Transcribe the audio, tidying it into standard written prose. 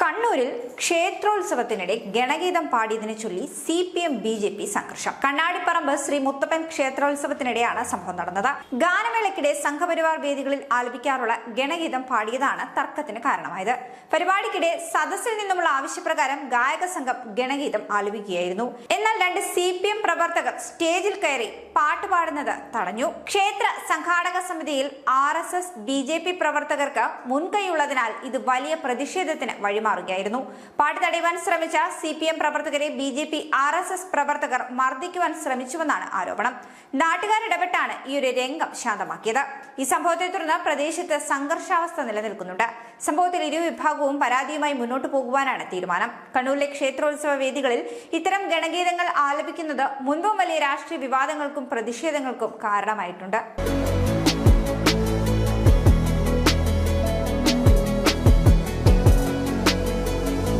കണ്ണൂരിൽ ക്ഷേത്രോത്സവത്തിനിടെ ഗണഗീതം പാടിയതിനെ ചൊല്ലി CPM BJP സംഘർഷം. കണ്ണാടിപ്പറമ്പ് ശ്രീ മുത്തപ്പൻ ക്ഷേത്രോത്സവത്തിനിടെയാണ് സംഭവം നടന്നത്. ഗാനമേളയ്ക്കിടെ സംഘപരിവാർ വേദികളിൽ ആലപിക്കാറുള്ള ഗണഗീതം പാടിയതാണ് തർക്കത്തിന് കാരണമായത്. പരിപാടിക്കിടെ സദസ്സിൽ നിന്നുമുള്ള ആവശ്യപ്രകാരം ഗായക സംഘം ഗണഗീതം ആലപിക്കുകയായിരുന്നു. എന്നാൽ രണ്ട് CPM പ്രവർത്തകർ സ്റ്റേജിൽ കയറി പാട്ടുപാടുന്നത് തടഞ്ഞു. ക്ഷേത്ര സംഘാടക സമിതിയിൽ RSS BJP പ്രവർത്തകർക്ക് മുൻകൈയുള്ളതിനാൽ ഇത് വലിയ പ്രതിഷേധത്തിന് വഴിമാറുകയായിരുന്നു. പാട്ട് തടയുവാൻ ശ്രമിച്ച CPM പ്രവർത്തകരെ BJP RSS പ്രവർത്തകർ മർദ്ദിക്കുവാൻ ശ്രമിച്ചുവെന്നാണ് ആരോപണം. നാട്ടുകാരിടപെട്ടാണ് ഈ ഒരു രംഗം ശാന്തമാക്കിയത്. ഈ സംഭവത്തെ തുടർന്ന് പ്രദേശത്ത് സംഘർഷാവസ്ഥ നിലനിൽക്കുന്നുണ്ട്. സംഭവത്തിൽ ഇരുവിഭാഗവും പരാതിയുമായി മുന്നോട്ട് പോകുവാനാണ് തീരുമാനം. കണ്ണൂരിലെ ക്ഷേത്രോത്സവ വേദികളിൽ ഇത്തരം ഗണഗീതങ്ങൾ ആലപിക്കുന്നത് മുൻപും വലിയ രാഷ്ട്രീയ വിവാദങ്ങൾക്കും പ്രതിഷേധങ്ങൾക്കും കാരണമായിട്ടുണ്ട്.